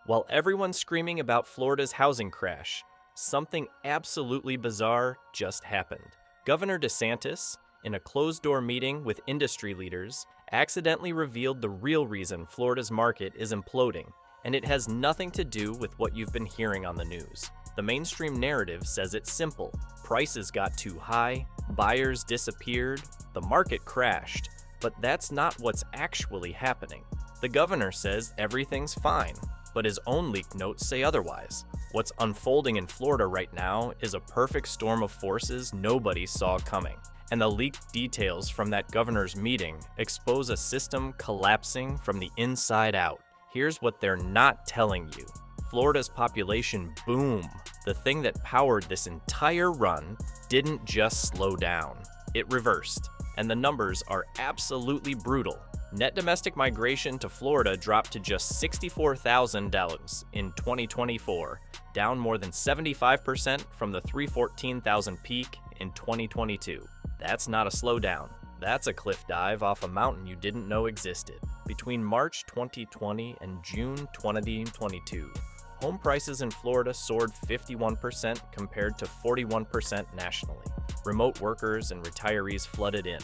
While everyone's screaming about Florida's housing crash, something absolutely bizarre just happened. Governor DeSantis, in a closed-door meeting with industry leaders, accidentally revealed the real reason Florida's market is imploding, and it has nothing to do with what you've been hearing on the news. The mainstream narrative says it's simple. Prices got too high, buyers disappeared, the market crashed, but that's not what's actually happening. The governor says everything's fine, but his own leaked notes say otherwise. What's unfolding in Florida right now is a perfect storm of forces nobody saw coming. And the leaked details from that governor's meeting expose a system collapsing from the inside out. Here's what they're not telling you. Florida's population boom, the thing that powered this entire run, didn't just slow down. It reversed, and the numbers are absolutely brutal. Net domestic migration to Florida dropped to just $64,000 in 2024, down more than 75% from the 314,000 peak in 2022. That's not a slowdown. That's a cliff dive off a mountain you didn't know existed. Between March 2020 and June 2022, home prices in Florida soared 51% compared to 41% nationally. Remote workers and retirees flooded in,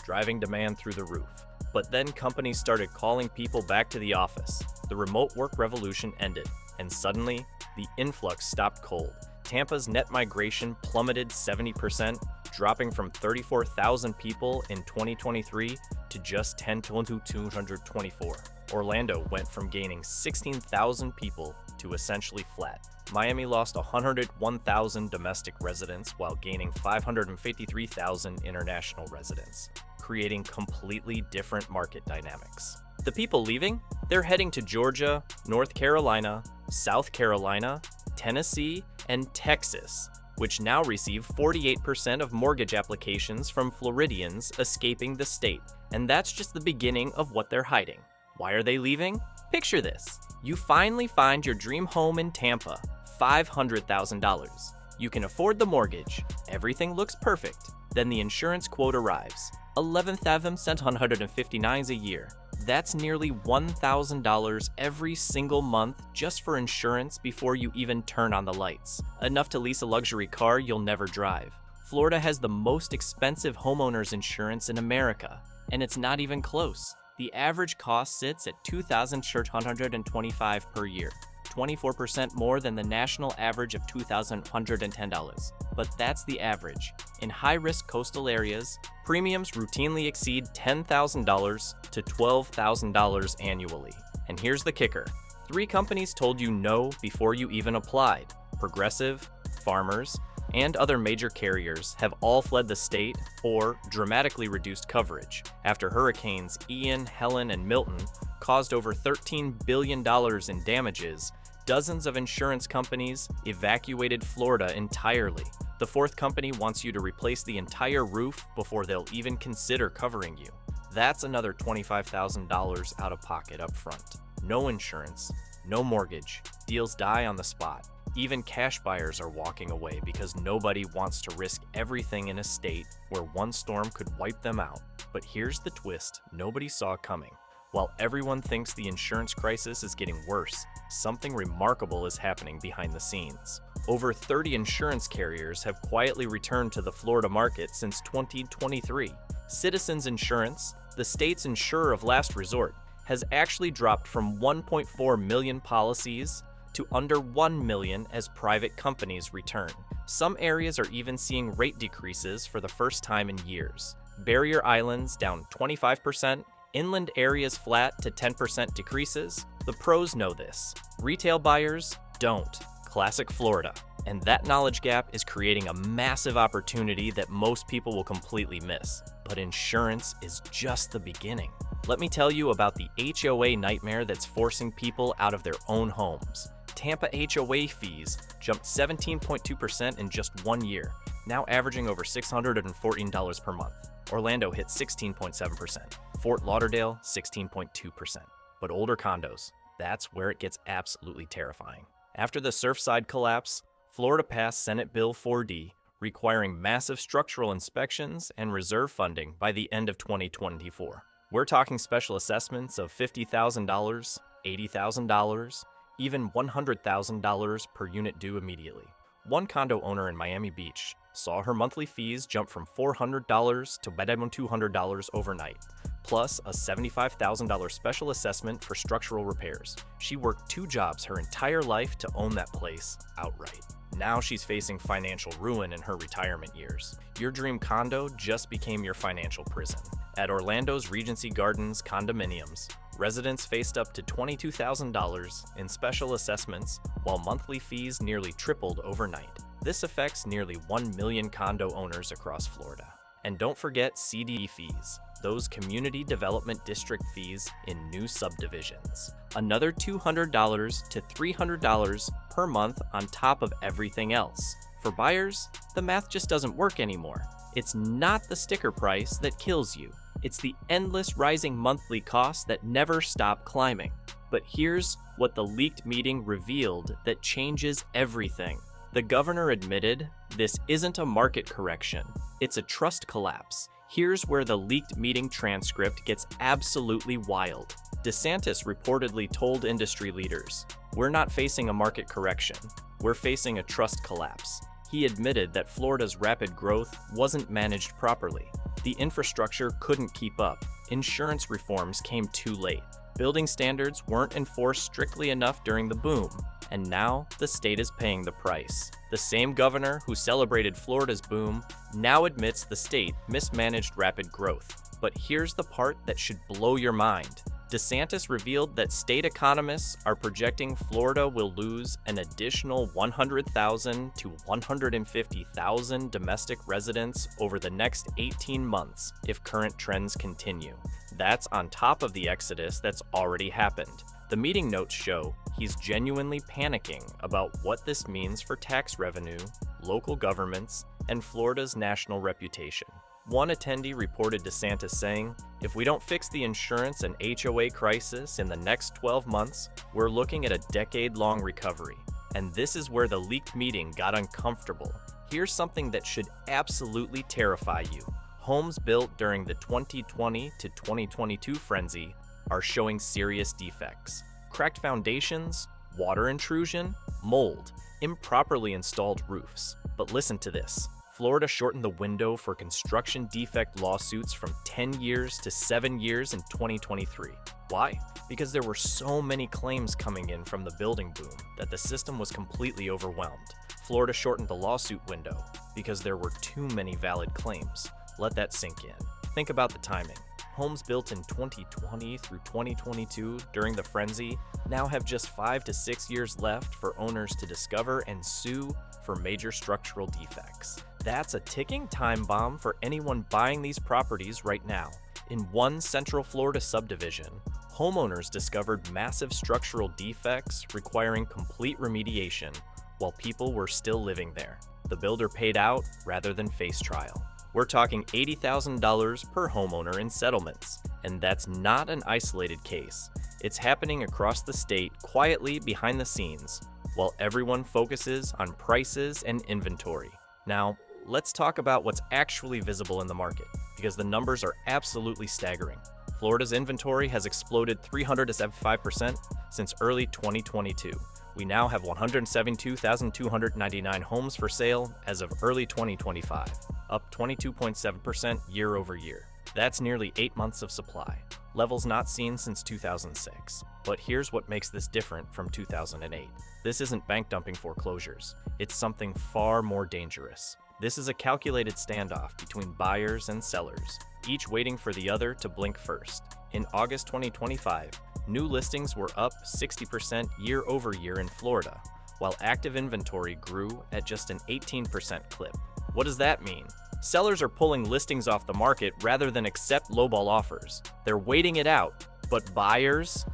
driving demand through the roof. But then companies started calling people back to the office. The remote work revolution ended, and suddenly, the influx stopped cold. Tampa's net migration plummeted 70%, dropping from 34,000 people in 2023 to just 10,224. Orlando went from gaining 16,000 people to essentially flat. Miami lost 101,000 domestic residents while gaining 553,000 international residents, creating completely different market dynamics. The people leaving? They're heading to Georgia, North Carolina, South Carolina, Tennessee, and Texas, which now receive 48% of mortgage applications from Floridians escaping the state. And that's just the beginning of what they're hiding. Why are they leaving? Picture this. You finally find your dream home in Tampa, $500,000. You can afford the mortgage. Everything looks perfect. Then the insurance quote arrives. $11,759 a year. That's nearly $1,000 every single month just for insurance before you even turn on the lights. Enough to lease a luxury car you'll never drive. Florida has the most expensive homeowners insurance in America, and it's not even close. The average cost sits at $2,625 per year, 24% more than the national average of $2,110. But that's the average. In high-risk coastal areas, premiums routinely exceed $10,000 to $12,000 annually. And here's the kicker. 3 companies told you no before you even applied. Progressive, Farmers, and other major carriers have all fled the state or dramatically reduced coverage after hurricanes Ian, Helen, and Milton caused over $13 billion in damages. Dozens of insurance companies evacuated Florida entirely. The 4th company wants you to replace the entire roof before they'll even consider covering you. That's another $25,000 out of pocket up front. No insurance, no mortgage, deals die on the spot. Even cash buyers are walking away because nobody wants to risk everything in a state where one storm could wipe them out. But here's the twist nobody saw coming. While everyone thinks the insurance crisis is getting worse, something remarkable is happening behind the scenes. Over 30 insurance carriers have quietly returned to the Florida market since 2023. Citizens Insurance, the state's insurer of last resort, has actually dropped from 1.4 million policies to under 1 million as private companies return. Some areas are even seeing rate decreases for the first time in years. Barrier Islands down 25%, inland areas flat to 10% decreases. The pros know this. Retail buyers don't. Classic Florida. And that knowledge gap is creating a massive opportunity that most people will completely miss. But insurance is just the beginning. Let me tell you about the HOA nightmare that's forcing people out of their own homes. Tampa HOA fees jumped 17.2% in just 1 year, now averaging over $614 per month. Orlando hit 16.7%, Fort Lauderdale 16.2%. But older condos, that's where it gets absolutely terrifying. After the Surfside collapse, Florida passed Senate Bill 4D, requiring massive structural inspections and reserve funding by the end of 2024. We're talking special assessments of $50,000, $80,000, even $100,000 per unit due immediately. One condo owner in Miami Beach saw her monthly fees jump from $400 to $200 overnight, plus a $75,000 special assessment for structural repairs. She worked 2 jobs her entire life to own that place outright. Now she's facing financial ruin in her retirement years. Your dream condo just became your financial prison. At Orlando's Regency Gardens condominiums, residents faced up to $22,000 in special assessments, while monthly fees nearly tripled overnight. This affects nearly 1 million condo owners across Florida. And don't forget CDD fees, those community development district fees in new subdivisions. Another $200 to $300 per month on top of everything else. For buyers, the math just doesn't work anymore. It's not the sticker price that kills you. It's the endless rising monthly costs that never stop climbing. But here's what the leaked meeting revealed that changes everything. The governor admitted this isn't a market correction, it's a trust collapse. Here's where the leaked meeting transcript gets absolutely wild. DeSantis reportedly told industry leaders, "We're not facing a market correction, we're facing a trust collapse." He admitted that Florida's rapid growth wasn't managed properly. The infrastructure couldn't keep up. Insurance reforms came too late. Building standards weren't enforced strictly enough during the boom, and now the state is paying the price. The same governor who celebrated Florida's boom now admits the state mismanaged rapid growth. But here's the part that should blow your mind. DeSantis revealed that state economists are projecting Florida will lose an additional 100,000 to 150,000 domestic residents over the next 18 months if current trends continue. That's on top of the exodus that's already happened. The meeting notes show he's genuinely panicking about what this means for tax revenue, local governments, and Florida's national reputation. One attendee reported DeSantis saying, "If we don't fix the insurance and HOA crisis in the next 12 months, we're looking at a decade-long recovery." And this is where the leaked meeting got uncomfortable. Here's something that should absolutely terrify you. Homes built during the 2020 to 2022 frenzy are showing serious defects. Cracked foundations, water intrusion, mold, improperly installed roofs. But listen to this. Florida shortened the window for construction defect lawsuits from 10 years to 7 years in 2023. Why? Because there were so many claims coming in from the building boom that the system was completely overwhelmed. Florida shortened the lawsuit window because there were too many valid claims. Let that sink in. Think about the timing. Homes built in 2020 through 2022 during the frenzy now have just 5 to 6 years left for owners to discover and sue for major structural defects. That's a ticking time bomb for anyone buying these properties right now. In one Central Florida subdivision, homeowners discovered massive structural defects requiring complete remediation while people were still living there. The builder paid out rather than face trial. We're talking $80,000 per homeowner in settlements, and that's not an isolated case. It's happening across the state quietly behind the scenes, while everyone focuses on prices and inventory. Now, let's talk about what's actually visible in the market, because the numbers are absolutely staggering. Florida's inventory has exploded 375% since early 2022. We now have 172,299 homes for sale as of early 2025, up 22.7% year over year. That's nearly 8 months of supply, levels not seen since 2006. But here's what makes this different from 2008. This isn't bank dumping foreclosures. It's something far more dangerous. This is a calculated standoff between buyers and sellers, each waiting for the other to blink first. In August 2025, new listings were up 60% year over year in Florida, while active inventory grew at just an 18% clip. What does that mean? Sellers are pulling listings off the market rather than accept lowball offers. They're waiting it out. But buyers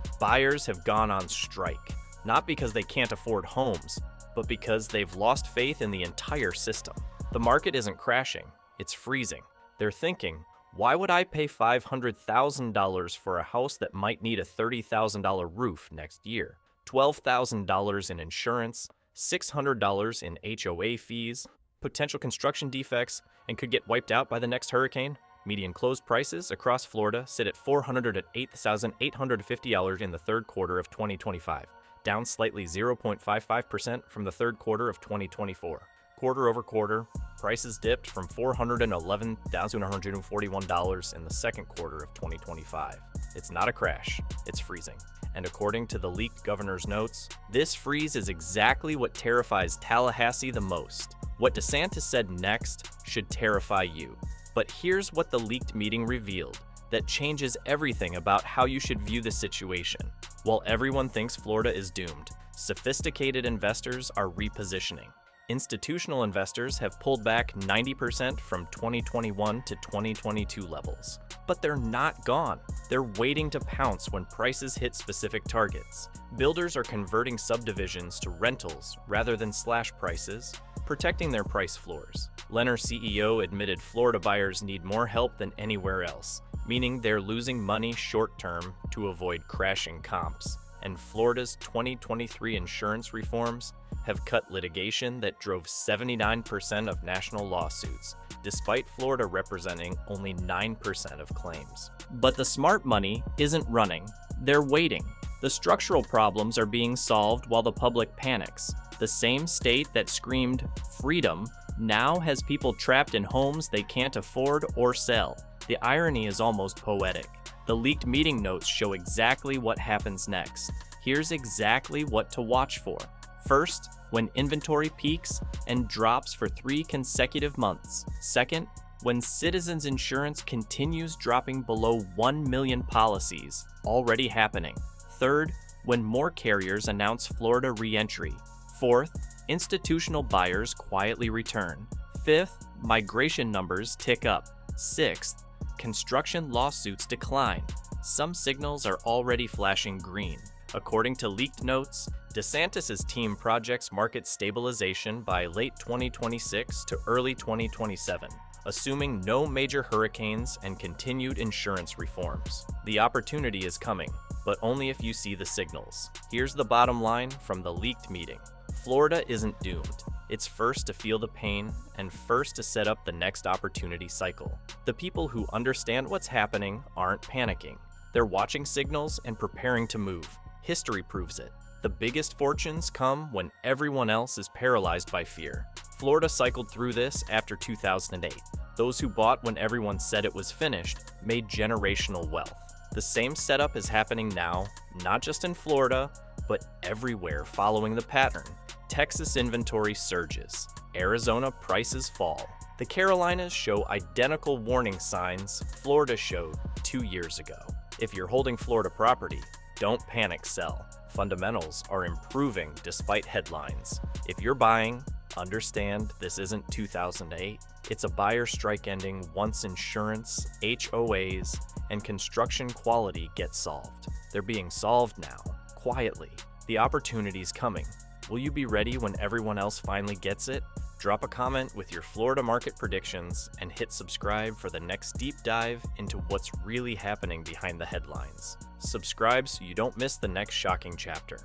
have gone on strike, not because they can't afford homes, but because they've lost faith in the entire system. The market isn't crashing, it's freezing. They're thinking, why would I pay $500,000 for a house that might need a $30,000 roof next year? $12,000 in insurance, $600 in HOA fees, potential construction defects, and could get wiped out by the next hurricane? Median closed prices across Florida sit at $408,850 in the third quarter of 2025. down slightly 0.55% from the third quarter of 2024. Quarter over quarter, prices dipped from $411,141 in the second quarter of 2025. It's not a crash, it's freezing. And according to the leaked governor's notes, this freeze is exactly what terrifies Tallahassee the most. What DeSantis said next should terrify you. But here's what the leaked meeting revealed that changes everything about how you should view the situation. While everyone thinks Florida is doomed, sophisticated investors are repositioning. Institutional investors have pulled back 90% from 2021 to 2022 levels. But they're not gone. They're waiting to pounce when prices hit specific targets. Builders are converting subdivisions to rentals rather than slash prices, protecting their price floors. Lennar CEO admitted Florida buyers need more help than anywhere else, meaning they're losing money short-term to avoid crashing comps. And Florida's 2023 insurance reforms have cut litigation that drove 79% of national lawsuits, despite Florida representing only 9% of claims. But the smart money isn't running. They're waiting. The structural problems are being solved while the public panics. The same state that screamed freedom now has people trapped in homes they can't afford or sell. The irony is almost poetic. The leaked meeting notes show exactly what happens next. Here's exactly what to watch for. First, when inventory peaks and drops for 3 consecutive months. Second, when Citizens Insurance continues dropping below 1 million policies, already happening. Third, when more carriers announce Florida re-entry. Fourth, institutional buyers quietly return. Fifth, migration numbers tick up. Sixth, construction lawsuits decline. Some signals are already flashing green. According to leaked notes, DeSantis' team projects market stabilization by late 2026 to early 2027, assuming no major hurricanes and continued insurance reforms. The opportunity is coming, but only if you see the signals. Here's the bottom line from the leaked meeting. Florida isn't doomed. It's first to feel the pain and first to set up the next opportunity cycle. The people who understand what's happening aren't panicking. They're watching signals and preparing to move. History proves it. The biggest fortunes come when everyone else is paralyzed by fear. Florida cycled through this after 2008. Those who bought when everyone said it was finished made generational wealth. The same setup is happening now, not just in Florida, but everywhere following the pattern. Texas inventory surges. Arizona prices fall. The Carolinas show identical warning signs Florida showed 2 years ago. If you're holding Florida property, don't panic sell. Fundamentals are improving despite headlines. If you're buying, understand this isn't 2008. It's a buyer strike ending once insurance, HOAs, and construction quality get solved. They're being solved now, quietly. The opportunity's coming. Will you be ready when everyone else finally gets it? Drop a comment with your Florida market predictions and hit subscribe for the next deep dive into what's really happening behind the headlines. Subscribe so you don't miss the next shocking chapter.